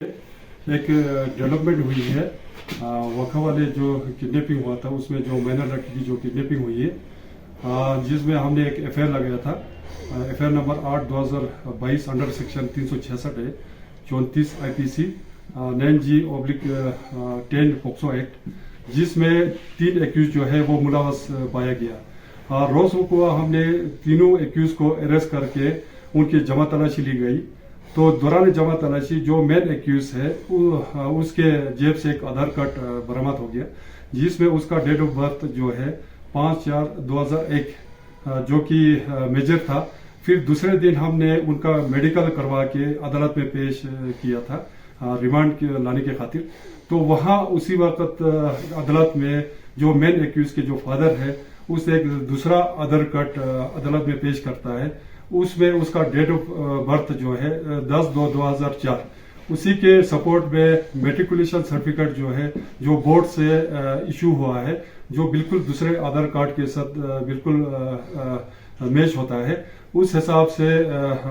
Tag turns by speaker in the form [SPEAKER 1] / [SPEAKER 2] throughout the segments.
[SPEAKER 1] एक डेवलपमेंट हुई है वखा वाले जो किडनैपिंग हुआ था उसमें जो माइनर लड़की की जो किडनैपिंग हुई है जिसमें हमने एक एफआईआर लगाया था। एफआईआर नंबर 8/2022 अंडर सेक्शन 366 है 34 आईपीसी 9G/10 पॉक्सो एक्ट, जिसमें 3 एक्यूज जो है वो मुलवस पाया गया। रोज को हमने तीनों एक्यूज को अरेस्ट करके उनकी जमा तलाशी ली गई। तो दौरान जमा तलाशी जो मेन एक्यूज है उसके जेब से एक आधार कार्ड बरामद हो गया, जिसमें उसका डेट ऑफ बर्थ जो है 5/4/2001 जो कि मेजर था। फिर दूसरे दिन हमने उनका मेडिकल करवा के अदालत में पेश किया था रिमांड लाने के खातिर। तो वहाँ उसी वक्त अदालत में जो मेन एक्यूज के जो फादर है उसे एक दूसरा आधार कार्ड अदालत में पेश करता है। उसमें उसका डेट ऑफ बर्थ जो है 10/2/2004, उसी के सपोर्ट में मेट्रिकुलेशन सर्टिफिकेट जो है जो बोर्ड से इशू हुआ है, जो बिल्कुल दूसरे आधार कार्ड के साथ बिल्कुल मैच होता है। उस हिसाब से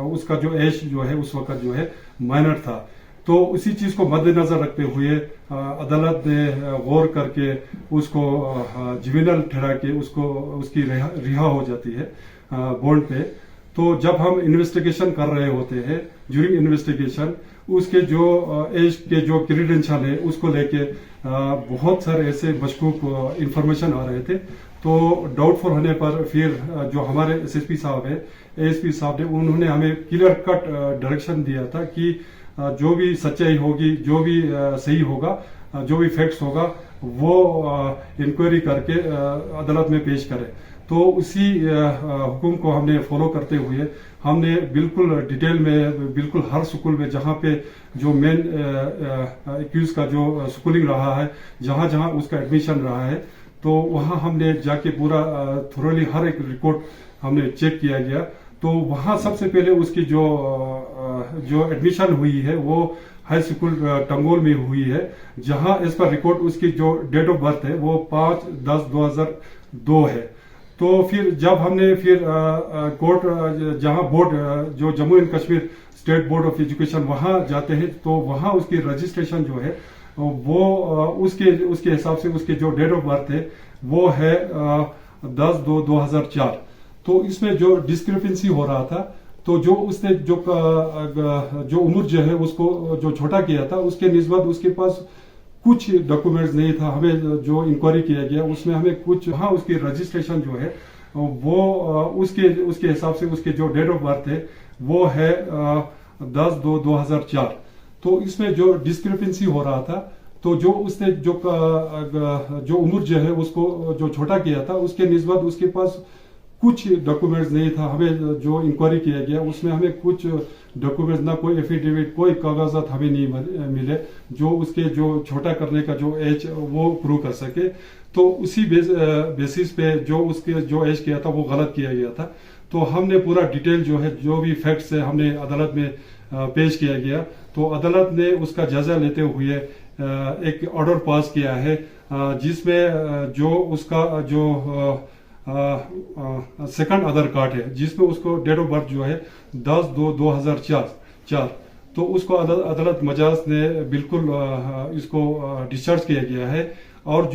[SPEAKER 1] उसका जो एज जो है उस वक्त जो है माइनर था। तो उसी चीज को मद्देनजर रखते हुए अदालत ने गौर करके उसको जुवेनाइल ठहरा के उसकी रिहा हो जाती है बॉन्ड पे। तो जब हम इन्वेस्टिगेशन कर रहे होते हैं, ड्यूरिंग इन्वेस्टिगेशन उसके जो एज के जो क्रीडेंशियल है उसको लेके बहुत सारे ऐसे मशकूक इंफॉर्मेशन आ रहे थे। तो डाउटफुल होने पर फिर जो हमारे एसएसपी साहब है, एएसपी साहब ने उन्होंने हमें क्लियर कट डायरेक्शन दिया था कि जो भी सच्चाई होगी, जो भी सही होगा, जो भी फैक्ट्स होगा वो इंक्वायरी करके अदालत में पेश करें। तो उसी हुक्म को हमने फॉलो करते हुए हमने बिल्कुल डिटेल में बिल्कुल हर स्कूल में जहाँ पे जो मेन एक्यूज का जो स्कूलिंग रहा है, जहाँ जहाँ उसका एडमिशन रहा है, तो वहाँ हमने जाके पूरा थोरली हर एक रिकॉर्ड हमने चेक किया गया। तो वहाँ सबसे पहले उसकी जो एडमिशन हुई है वो हाई स्कूल टंगोल में हुई है, जहाँ इस पर रिकॉर्ड उसकी जो डेट ऑफ बर्थ है वो 5/10/2002 है। तो फिर जब हमने फिर कोर्ट जहां बोर्ड जो Jammu and Kashmir state board of education वहां जाते हैं, तो वहां उसकी रजिस्ट्रेशन जो है वो उसके हिसाब से उसके जो डेट ऑफ बर्थ है वो है 10/2/2004। तो इसमें जो डिस्क्रिपेंसी हो रहा था, तो जो उसने जो उम्र जो है उसको जो छोटा किया था उसके निस्बत उसके पास कुछ डॉक्यूमेंट्स नहीं था। हमें जो इंक्वायरी किया गया उसमें हमें कुछ हाँ उसकी रजिस्ट्रेशन जो है वो उसके हिसाब से उसके जो डेट ऑफ बर्थ है वो है 10/2/2004। तो इसमें जो डिस्क्रिपेंसी हो रहा था, तो जो उसने जो उम्र जो है उसको जो छोटा किया था उसके निस्बत उसके पास कुछ डॉक्यूमेंट्स नहीं था। हमें जो इंक्वायरी किया गया उसमें हमें कुछ डॉक्यूमेंट्स ना कोई एफिडेविट कोई कागजात हमें नहीं मिले जो उसके जो छोटा करने का जो एज वो प्रूव कर सके। तो उसी बेसिस पे जो उसके जो एज किया था वो गलत किया गया था। तो हमने पूरा डिटेल जो है जो भी फैक्ट्स है हमने अदालत में पेश किया गया। तो अदालत ने उसका जायजा लेते हुए एक ऑर्डर पास किया है, जिसमें जो उसका जो सेकंड आधार कार्ड है जिसमें उसको डेट ऑफ बर्थ जो है 10/2/2004, तो उसको अदालत मजाज ने बिल्कुल इसको डिस्चार्ज किया गया है। और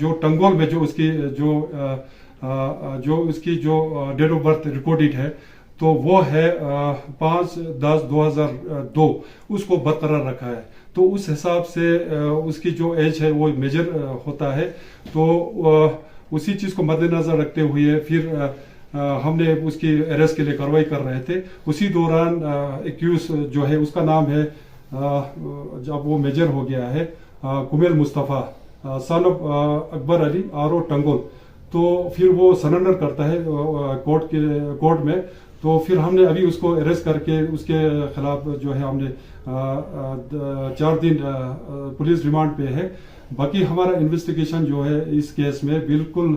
[SPEAKER 1] जो टंगोल में जो उसकी जो डेट ऑफ बर्थ रिकॉर्डेड है तो वो है 5/10/2002, उसको बरकरार रखा है। तो उस हिसाब से उसकी जो एज है वो मेजर होता है। तो उसी चीज को मद्देनजर रखते हुए फिर हमने उसकी अरेस्ट के लिए कार्रवाई कर रहे थे। उसी दौरान एक्यूज जो है उसका नाम है जब वो मेजर हो गया है Kumail Mustafa son of Akbar Ali R O Tangol. तो फिर वो सरेंडर करता है कोर्ट में। तो फिर हमने अभी उसको अरेस्ट करके उसके खिलाफ जो है हमने 4 दिन पुलिस रिमांड पे है। बाकी हमारा इन्वेस्टिगेशन जो है इस केस में बिल्कुल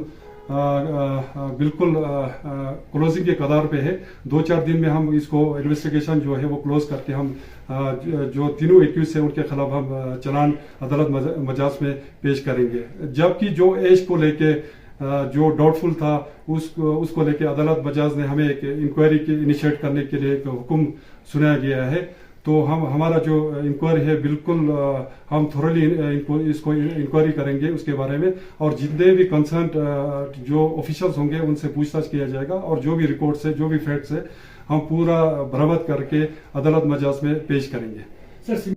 [SPEAKER 1] क्लोजिंग के कगार पे है। 2-4 दिन में हम इसको इन्वेस्टिगेशन जो है वो क्लोज करके हम जो तीनों एक्यूज है उनके खिलाफ हम चालान अदालत मजाज में पेश करेंगे। जबकि जो एज को लेके जो डाउटफुल था उसको लेके अदालत मजाज ने हमें एक इंक्वायरी इनिशिएट करने के लिए एक हुक्म सुनाया गया है। تو ہمارا جو انکوائری ہے بالکل ہم تھورلی اس کو انکوائری کریں گے اس کے بارے میں، اور جتنے بھی کنسرنڈ جو آفیشلس ہوں گے ان سے پوچھ تاچھ کیا جائے گا، اور جو بھی ریپورٹس ہے جو بھی فیکٹس ہے ہم پورا برآمد کر کے عدالت مجاز میں پیش کریں گے.